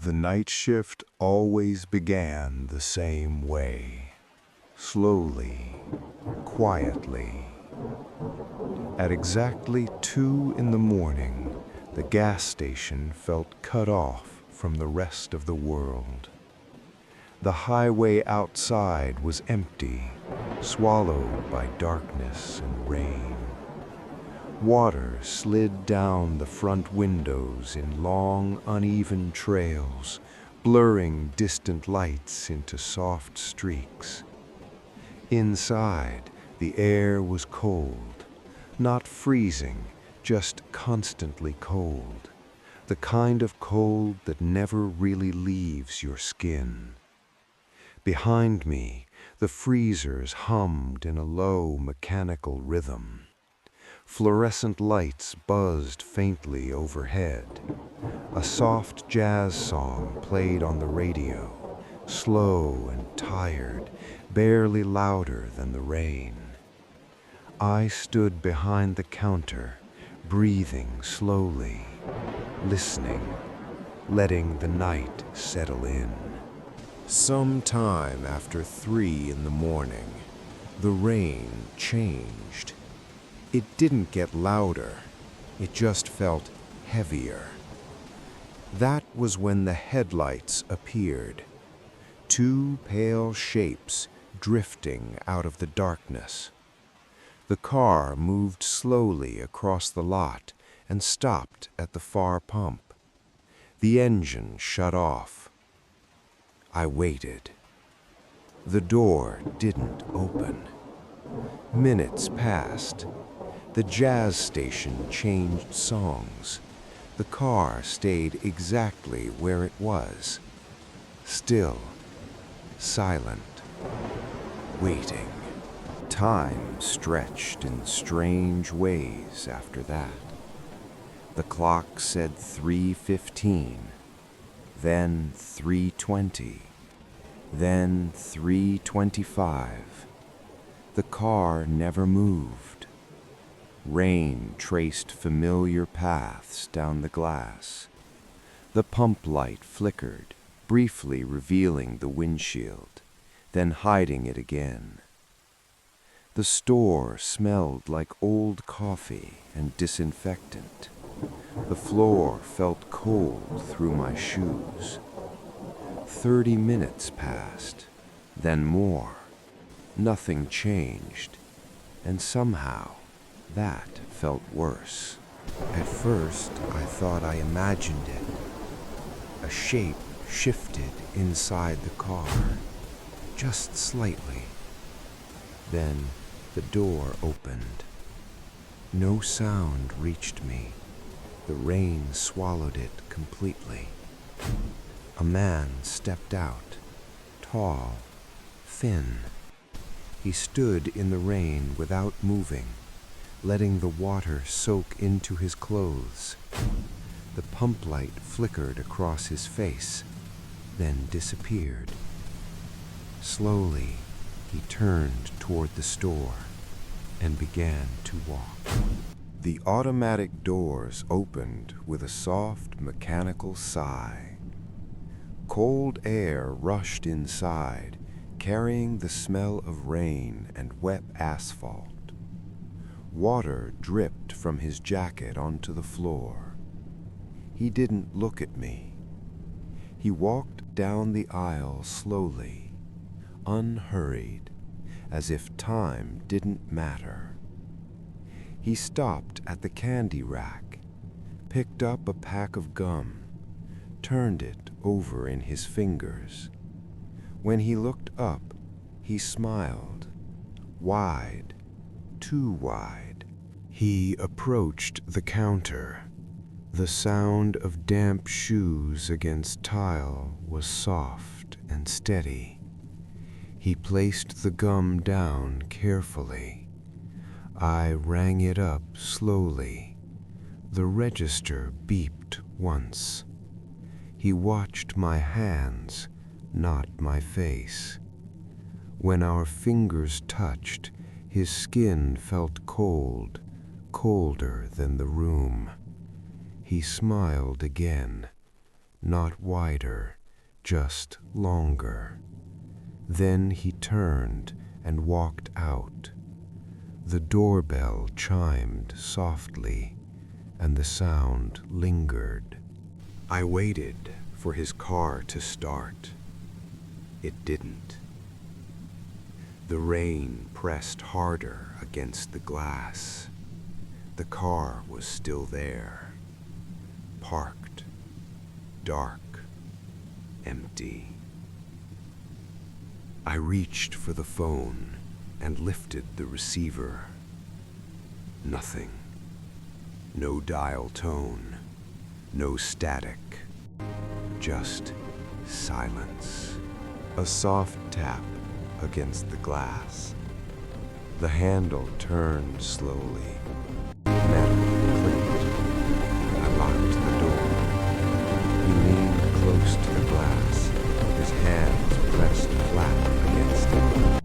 The night shift always began the same way. Slowly, quietly. At exactly 2 in the morning, the gas station felt cut off from the rest of the world. The highway outside was empty, swallowed by darkness and rain. Water slid down the front windows in long, uneven trails, blurring distant lights into soft streaks. Inside, the air was cold, not freezing, just constantly cold, the kind of cold that never really leaves your skin. Behind me, the freezers hummed in a low, mechanical rhythm. Fluorescent lights buzzed faintly overhead. A soft jazz song played on the radio, slow and tired, barely louder than the rain. I stood behind the counter, breathing slowly, listening, letting the night settle in. Some time after 3 in the morning, the rain changed. It didn't get louder, it just felt heavier. That was when the headlights appeared. 2 pale shapes drifting out of the darkness. The car moved slowly across the lot and stopped at the far pump. The engine shut off. I waited. The door didn't open. Minutes passed. The jazz station changed songs. The car stayed exactly where it was. Still, silent, waiting. Time stretched in strange ways after that. The clock said 3:15, then 3:20, then 3:25. The car never moved. Rain traced familiar paths down the glass. The pump light flickered, briefly revealing the windshield, then hiding it again. The store smelled like old coffee and disinfectant. The floor felt cold through my shoes. 30 minutes passed, then more. Nothing changed, and somehow that felt worse. At first, I thought I imagined it. A shape shifted inside the car, just slightly. Then the door opened. No sound reached me. The rain swallowed it completely. A man stepped out, tall, thin. He stood in the rain without moving, letting the water soak into his clothes. The pump light flickered across his face, then disappeared. Slowly, he turned toward the store and began to walk. The automatic doors opened with a soft, mechanical sigh. Cold air rushed inside, carrying the smell of rain and wet asphalt. Water dripped from his jacket onto the floor. He didn't look at me. He walked down the aisle slowly, unhurried, as if time didn't matter. He stopped at the candy rack, picked up a pack of gum, turned it over in his fingers. When he looked up, he smiled, wide, too wide. He approached the counter. The sound of damp shoes against tile was soft and steady. He placed the gum down carefully. I rang it up slowly. The register beeped once. He watched my hands, not my face. When our fingers touched, his skin felt cold, colder than the room. He smiled again, not wider, just longer. Then he turned and walked out. The doorbell chimed softly, and the sound lingered. I waited for his car to start. It didn't. The rain pressed harder against the glass. The car was still there, parked, dark, empty. I reached for the phone and lifted the receiver. Nothing. No dial tone, no static, just silence. A soft tap against the glass. The handle turned slowly. Metal clicked. I locked the door. He leaned close to the glass, his hands pressed flat against it.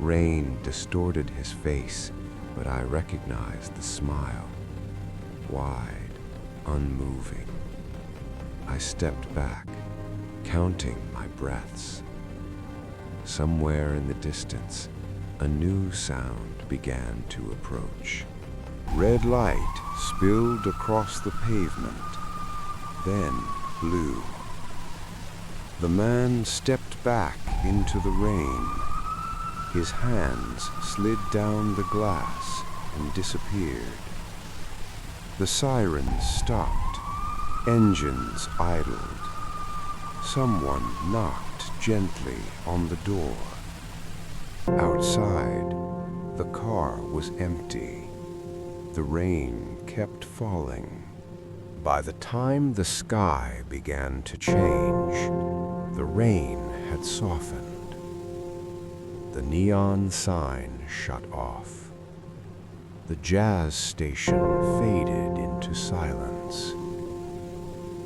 Rain distorted his face, but I recognized the smile. Wide, unmoving. I stepped back, counting my breaths. Somewhere in the distance, a new sound began to approach. Red light spilled across the pavement, then blue. The man stepped back into the rain. His hands slid down the glass and disappeared. The sirens stopped. Engines idled. Someone knocked gently on the door. Outside, the car was empty. The rain kept falling. By the time the sky began to change, the rain had softened. The neon sign shut off. The jazz station faded into silence.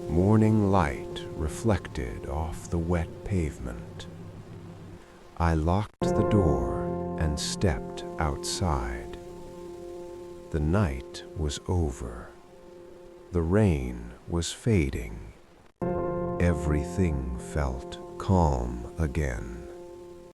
Morning light reflected off the wet pavement. I locked the door and stepped outside. The night was over. The rain was fading. Everything felt calm again.